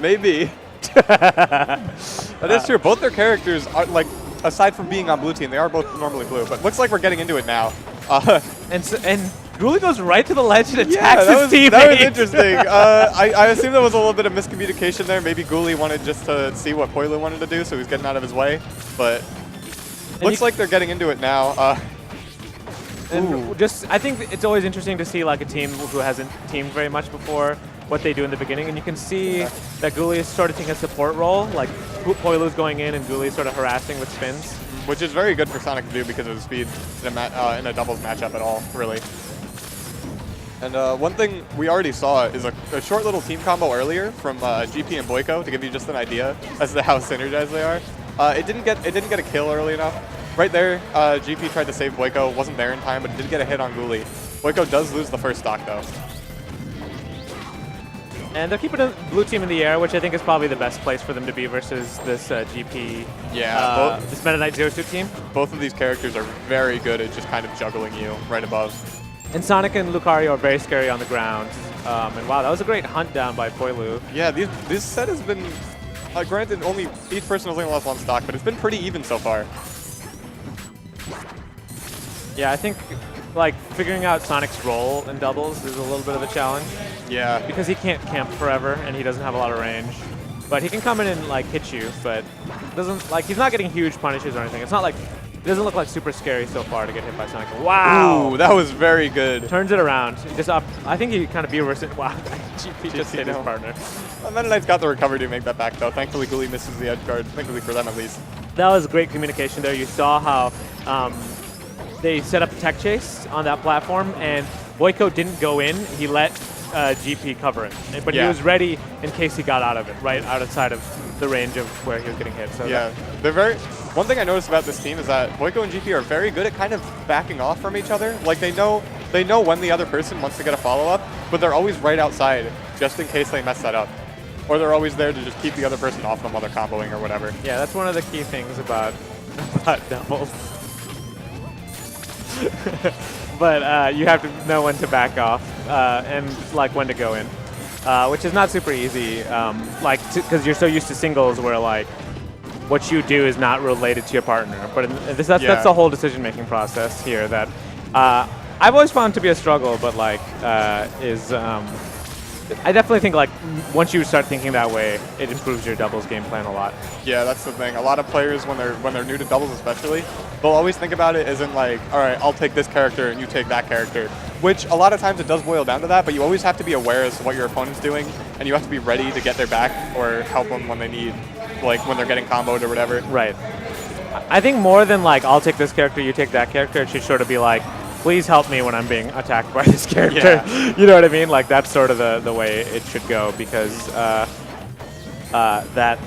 Maybe. That is true. Both their characters are, like, aside from being on blue team, they are both normally blue. But looks like we're getting into it now. And Ghoulie goes right to the ledge and attacks Yeah, his teammate. that was interesting. I assume there was a little bit of miscommunication there. Maybe Ghoulie wanted just to see what Poilu wanted to do, so he's getting out of his way. But looks like they're getting into it now. And just, I think it's always interesting to see like a team who hasn't teamed very much before, what they do in the beginning, and you can see that Ghoulie is sort of taking a support role, like Poilu's going in and Ghoulie is sort of harassing with spins. Which is very good for Sonic to do because of the speed in a doubles matchup at all, really. And one thing we already saw is a short little team combo earlier from GP and Boyko to give you just an idea as to how synergized they are. It didn't get a kill early enough. Right there, GP tried to save Boyko, wasn't there in time, but it did get a hit on Ghoulie. Boyko does lose the first stock though. And they're keeping the blue team in the air, which I think is probably the best place for them to be versus this GP, this Meta Knight Zero Suit team. Both of these characters are very good at just kind of juggling you right above. And Sonic and Lucario are very scary on the ground. And wow, that was a great hunt down by Poilu. Yeah, this set has been, granted, each person has only lost one stock, but it's been pretty even so far. Yeah, I think like figuring out Sonic's role in doubles is a little bit of a challenge. Yeah. Because he can't camp forever and he doesn't have a lot of range. But he can come in and like hit you, but doesn't like he's not getting huge punishes or anything. It's not like it doesn't look like super scary so far to get hit by Sonic. Wow! Ooh, that was very good. Turns it around. Just up. I think he kind of B-reversed it. Wow, GP just hit his partner. Meta Knight's got the recovery to make that back though. Thankfully, Ghoulie misses the edge guard. Thankfully for them at least. That was great communication there. You saw how they set up a tech chase on that platform, and Boyko didn't go in. He let GP cover it, but he was ready in case he got out of it, right outside of the range of where he was getting hit. So yeah, they're very. One thing I noticed about this team is that Boyko and GP are very good at kind of backing off from each other. Like they know when the other person wants to get a follow-up, but they're always right outside just in case they mess that up. Or they're always there to just keep the other person off them while they're comboing or whatever. Yeah, that's one of the key things about doubles. But you have to know when to back off and like when to go in, which is not super easy. Because you're so used to singles where like what you do is not related to your partner. But that's the whole decision-making process here that I've always found to be a struggle. But like I definitely think like once you start thinking that way, it improves your doubles game plan a lot. Yeah, that's the thing. A lot of players when they're new to doubles especially, they'll always think about it as in like, all right, I'll take this character and you take that character. Which a lot of times it does boil down to that, but you always have to be aware as to what your opponent's doing, and you have to be ready to get their back or help them when they need, like when they're getting comboed or whatever. Right. I think more than like, I'll take this character, you take that character, it should sort of be like, please help me when I'm being attacked by this character. Yeah. You know what I mean? Like that's sort of the way it should go because that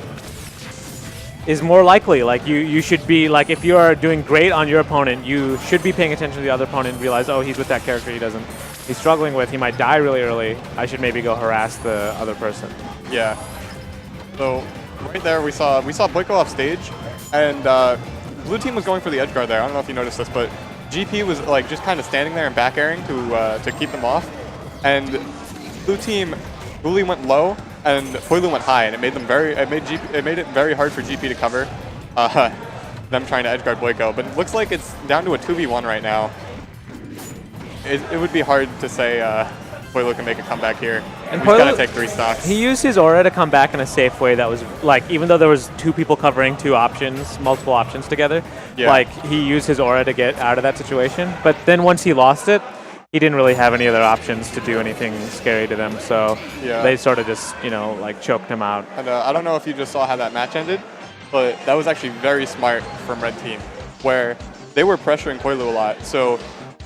is more likely. Like you should be like if you are doing great on your opponent, you should be paying attention to the other opponent and realize, oh, he's with that character he's struggling with. He might die really early. I should maybe go harass the other person. Yeah. So right there we saw Boyko off stage, and blue team was going for the edge guard there. I don't know if you noticed this, but GP was like just kind of standing there and back airing to keep them off, and blue team Ghoulie went low and Poilu went high, and it made it very hard for GP to cover them trying to edge guard Boyko. But it looks like it's down to a 2v1 right now. It would be hard to say Poilu can make a comeback here. And he's got to take 3 stocks. He used his aura to come back in a safe way that was like, even though there was 2 people covering multiple options together, like he used his aura to get out of that situation. But then once he lost it, he didn't really have any other options to do anything scary to them. So they sort of just, like choked him out. And I don't know if you just saw how that match ended, but that was actually very smart from Red Team, where they were pressuring Poilu a lot. So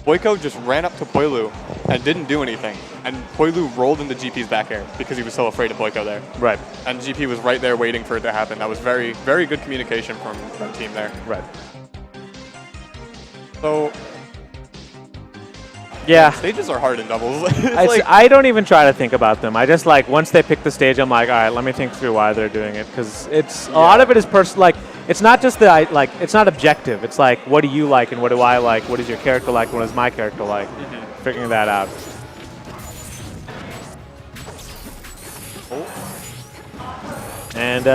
Boyko just ran up to Poilu and didn't do anything. And Poilu rolled into GP's back air because he was so afraid of Boyko there. Right. And GP was right there waiting for it to happen. That was very, very good communication from Red Team there. Right. So yeah, stages are hard in doubles. I don't even try to think about them. I just like once they pick the stage, I'm like, all right, let me think through why they're doing it, because it's a lot of it is personal. Like it's not just it's not objective. It's like, what do you like and what do I like? What is your character like? What is my character like? Figuring that out. And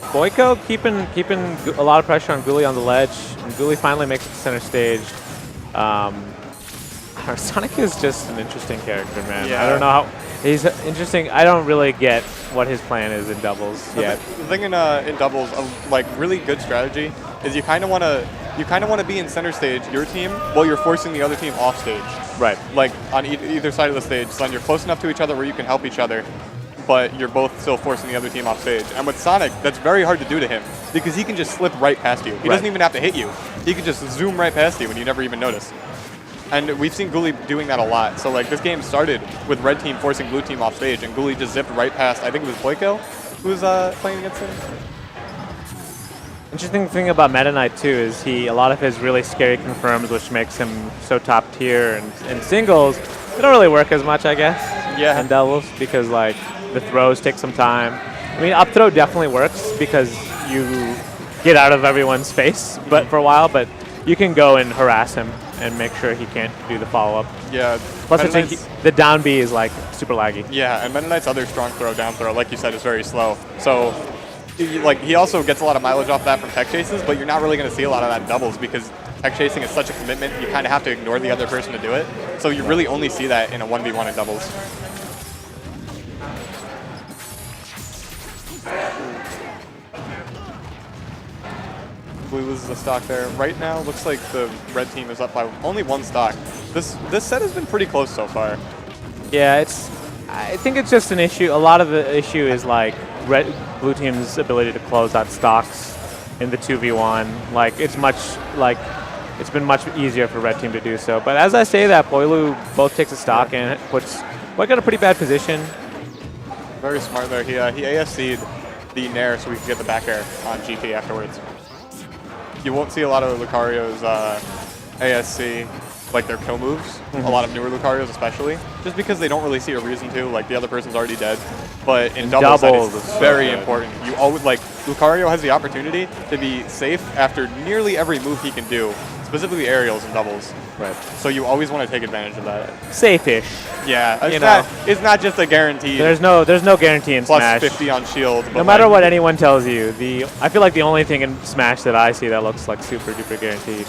Boyko keeping a lot of pressure on Guli on the ledge, and Guli finally makes it to center stage. Sonic is just an interesting character, man. Yeah. I don't know how he's interesting. I don't really get what his plan is in doubles yet. The thing in doubles, like really good strategy, is you kind of want to be in center stage, your team, while you're forcing the other team off stage. Right. Like on either side of the stage, so then you're close enough to each other where you can help each other, but you're both still forcing the other team off stage. And with Sonic, that's very hard to do to him because he can just slip right past you. He doesn't even have to hit you. He can just zoom right past you and you never even notice. And we've seen Guli doing that a lot. So like this game started with red team forcing blue team off stage, and Guli just zipped right past. I think it was Boyko who was playing against him. Interesting thing about Meta Knight too is a lot of his really scary confirms, which makes him so top tier, and in singles, they don't really work as much, I guess. Yeah. In doubles, because like the throws take some time. I mean, up throw definitely works because you get out of everyone's face, but for a while, but you can go and harass him and make sure he can't do the follow-up. Yeah. Plus, the down B is like super laggy. Yeah, and Meta Knight's other strong throw, down throw, like you said, is very slow. So, he also gets a lot of mileage off that from tech chases, but you're not really going to see a lot of that in doubles because tech chasing is such a commitment. You kind of have to ignore the other person to do it. So you really only see that in a 1v1 in doubles. Blue loses a stock there. Right now, looks like the red team is up by only one stock. This set has been pretty close so far. Yeah, I think it's just an issue. A lot of the issue is like blue team's ability to close out stocks in the 2v1. Like it's been much easier for red team to do so. But as I say that, Boilu both takes a stock and puts Boy got a pretty bad position. Very smart there. He ASC'd the Nair so we could get the back air on GP afterwards. You won't see a lot of Lucario's ASC, like their kill moves, a lot of newer Lucarios especially, just because they don't really see a reason to, like the other person's already dead. But in doubles that is very important. You always, like, Lucario has the opportunity to be safe after nearly every move he can do, specifically aerials in doubles. Right. So you always want to take advantage of that. Safe-ish. Yeah, it's not just a guarantee. There's no guarantee in plus Smash. 50 on shield. No matter what anyone tells you, I feel like the only thing in Smash that I see that looks like super duper guaranteed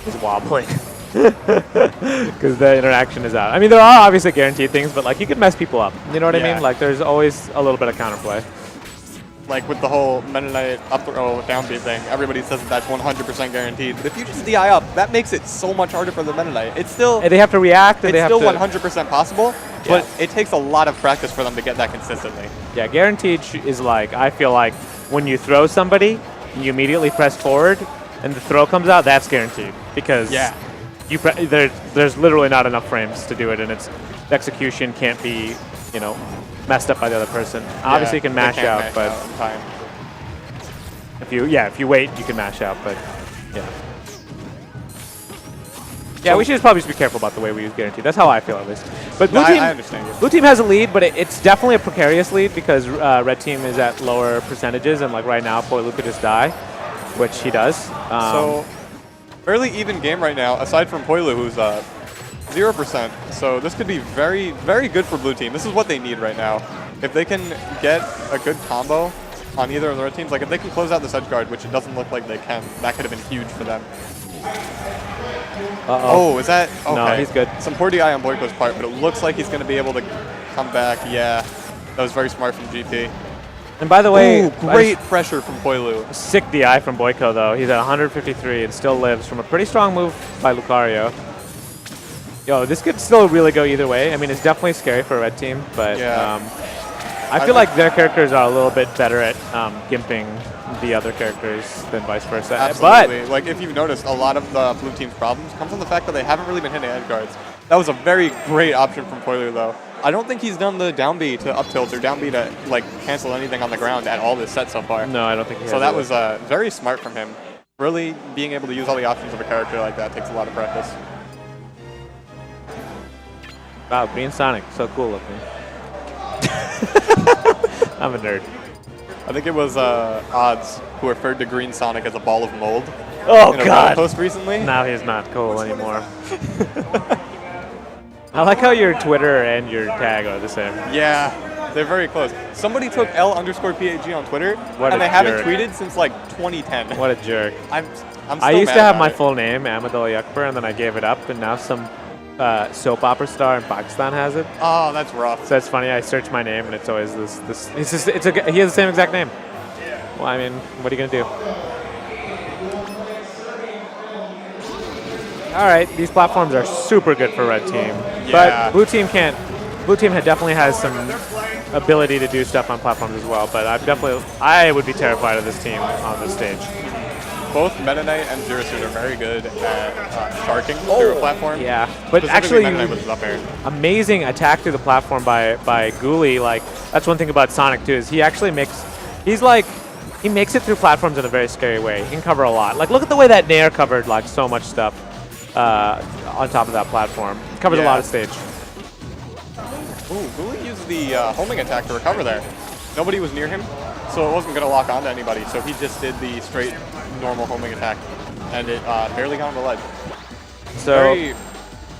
is wobbling. Because the interaction is out. I mean, there are obviously guaranteed things, but like you can mess people up. You know what I mean? Like there's always a little bit of counterplay. Like with the whole Meta Knight up throw down B thing, everybody says that's 100% guaranteed. But if you just DI up, that makes it so much harder for the Meta Knight. It's still they have to react. And it's still 100% possible, but it takes a lot of practice for them to get that consistently. Yeah, guaranteed is like, I feel like when you throw somebody, you immediately press forward, and the throw comes out. That's guaranteed because there's literally not enough frames to do it, and its execution can't be messed up by the other person. Obviously, you can mash out, but in time. if you wait, you can mash out. But yeah, we should probably just be careful about the way we use guaranteed. That's how I feel at least. But blue team, I understand you. Blue team has a lead, but it's definitely a precarious lead because red team is at lower percentages, and like right now, Poilu could just die, which he does. So fairly even game right now, aside from Poilu, who's 0%. So this could be very, very good for blue team. This is what they need right now. If they can get a good combo on either of the red teams, like if they can close out this edge guard, which it doesn't look like they can, that could have been huge for them. Oh, is that? Okay. No, he's good. Some poor DI on Boyko's part, but it looks like he's going to be able to come back. Yeah, that was very smart from GP. And by the way, great pressure from Poilu. Sick DI from Boyko though. He's at 153 and still lives from a pretty strong move by Lucario. Yo, this could still really go either way. I mean, it's definitely scary for a red team, but I feel like their characters are a little bit better at gimping the other characters than vice versa. Absolutely. Like, if you've noticed, a lot of the blue team's problems come from the fact that they haven't really been hitting edge guards. That was a very great option from Poilu, though. I don't think he's done the down B to up tilt or down B to like cancel anything on the ground at all this set so far. No, I don't think he has. So that was very smart from him. Really being able to use all the options of a character like that takes a lot of practice. Wow, Green Sonic, so cool looking. I'm a nerd. I think it was Odds who referred to Green Sonic as a ball of mold. Oh, in a God. post recently. Now he's not cool anymore. I like how your Twitter and your tag are the same. Yeah. They're very close. Somebody took L_PAG on Twitter, What and a they haven't jerk. tweeted since like 2010. What a jerk. I'm so I used mad to have about my it. full name, Ahmadullah Yakbar, and then I gave it up, and now some soap opera star in Pakistan has it. Oh, that's rough. So it's funny. I search my name, and it's always this. He has the same exact name. Well, I mean, what are you gonna do? All right, these platforms are super good for red team, Yeah. but blue team can't. Blue team definitely has some ability to do stuff on platforms as well. But I would be terrified of this team on this stage. Both Meta Knight and Zero Suit are very good at sharking through a platform. Yeah, but Specifically actually, Meta Knight with his up air. amazing attack through the platform by Ghoulie. Like that's one thing about Sonic too is he actually makes he makes it through platforms in a very scary way. He can cover a lot. Like look at the way that Nair covered like so much stuff on top of that platform. Covers a lot of stage. Ooh, Ghoulie used the homing attack to recover there. Nobody was near him, so it wasn't going to lock onto anybody. So he just did the straight normal homing attack, and it barely got on the ledge. So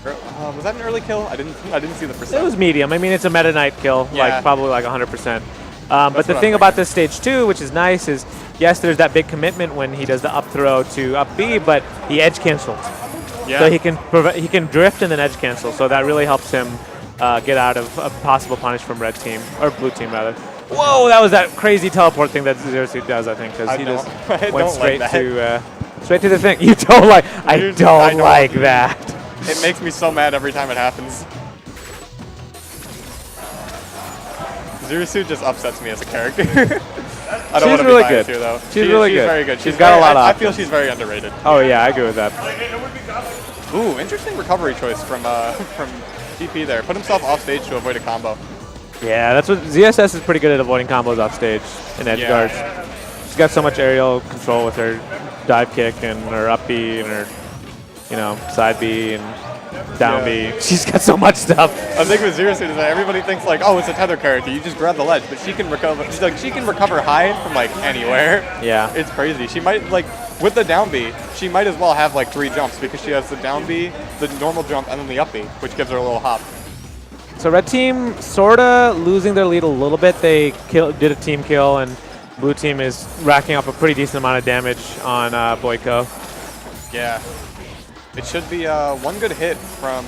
Was that an early kill? I didn't see the percent. it was medium. I mean, it's a Meta Knight kill, Yeah. like probably like 100%. But the what I'm thing about thinking. this stage 2, which is nice, is yes, there's that big commitment when he does the up throw to up B, but he edge cancels. Yeah. So he can drift and then edge cancel. So that really helps him get out of a possible punish from red team or blue team rather. Whoa, that was that crazy teleport thing that Zero Suit does, I think, because I he don't- just I went don't straight like to straight to the thing. You don't like? I Dude, don't I don't. like that. It makes me so mad every time it happens. Zero Suit just upsets me as a character. I don't She's want to really be biased good. here, though. She's really she's good. very good. She's got a lot of I feel options. she's very underrated. Oh yeah, I agree with that. Ooh, interesting recovery choice from GP there. Put himself off stage to avoid a combo. Yeah, that's what ZSS is pretty good at avoiding combos off stage in edge Yeah. guards. She's got so much aerial control with her dive kick and her up B and her, side B and down Yeah. B. She's got so much stuff. I think with Zero Suit is that everybody thinks like, oh, it's a tether character. You just grab the ledge, but she can recover. She can recover high from like anywhere. Yeah. It's crazy. She might with the down B, she might as well have like 3 jumps because she has the down B, the normal jump, and then the up B, which gives her a little hop. So red team sorta losing their lead a little bit. They did a team kill, and blue team is racking up a pretty decent amount of damage on Boyko. Yeah. It should be one good hit from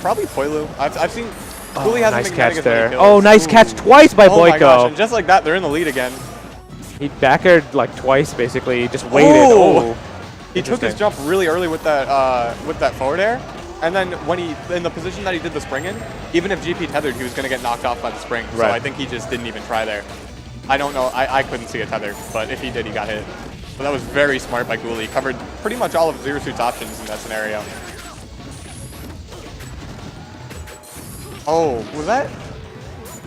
probably Poilu. I've seen Ghoulie hasn't Nice been catch getting as many there. kills. Oh, nice catch twice by Oh my gosh, and Boyko. just like that, they're in the lead again. He back aired like twice basically. He just waited. Oh. Oh. He took his Interesting. jump really early with that forward air, and then when in the position that he did the spring in, even if GP tethered, he was going to get knocked off by the spring. So Right. I think he just didn't even try there. I don't know. I couldn't see a tether, but if he did, he got hit. So that was very smart by Ghoulie. He covered pretty much all of Zero Suit's options in that scenario. Oh, was that?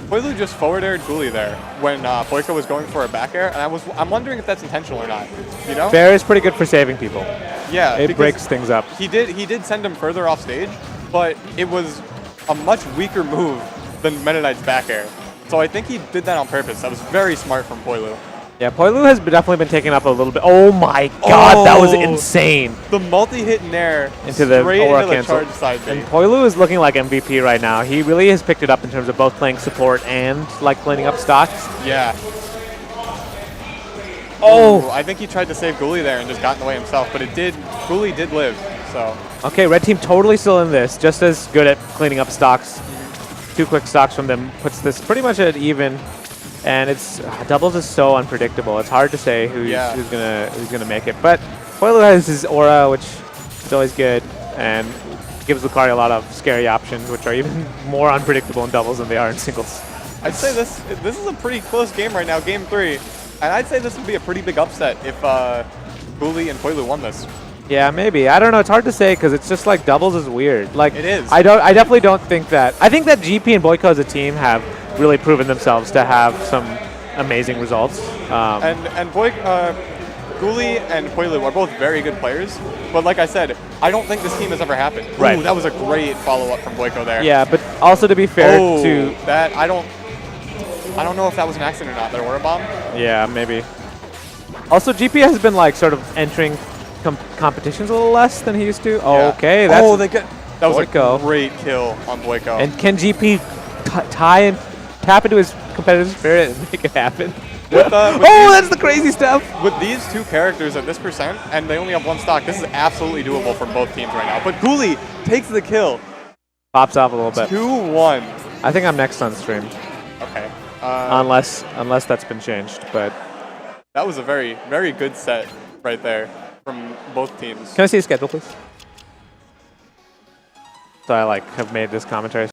Poilu just forward aired Ghoulie there when Boyko was going for a back air, and I'm wondering if that's intentional or not. You know? Fair is pretty good for saving people. Yeah. It because breaks things up. He did send him further off stage, but it was a much weaker move than Meta Knight's back air. So I think he did that on purpose. That was very smart from Poilu. Yeah, Poilu has definitely been taken up a little bit. Oh my god, that was Oh. insane. The multi-hit Nair Into the straight aura into the cancel. charge side B. And Poilu is looking like MVP right now. He really has picked it up in terms of both playing support and like cleaning up stocks. Yeah. Oh. Ooh, I think he tried to save Ghoulie there and just got in the way himself, but Ghoulie did live, so. Okay, red team totally still in this. Just as good at cleaning up stocks. 2 quick stocks from them puts this pretty much at even. And it's doubles is so unpredictable. It's hard to say who's gonna make it. But Poilu has his aura, which is always good, and gives Lucario a lot of scary options, which are even more unpredictable in doubles than they are in singles. I'd say this is a pretty close game right now, game 3. And I'd say this would be a pretty big upset if Ghoulie and Poilu won this. Yeah, maybe. I don't know. It's hard to say because it's just like doubles is weird. Like It is. I definitely don't think that. I think that GP and Boyko as a team have really proven themselves to have some amazing results. And Ghoulie and Poilu are both very good players, but like I said, I don't think this team has ever happened. Right. Ooh, that was a great follow-up from Boyko there. Yeah, but also to be fair Oh, to that I don't know if that was an accident or not. There were a bomb. yeah, maybe. Also, GP has been like sort of entering competitions a little less than he used to. Oh, Yeah. okay, that's that was Boyko. a great kill on Boyko. And can GP tie and tap into his competitive spirit and make it happen. With, Oh, that's the crazy stuff. with these two characters at this percent, and they only have one stock, this is absolutely doable for both teams right now. But Ghoulie takes the kill. Pops off a little bit. 2-1. I think I'm next on stream, Okay. unless that's been changed. But That was a very, very good set right there from both teams. can I see the schedule, please? So I like have made this commentary.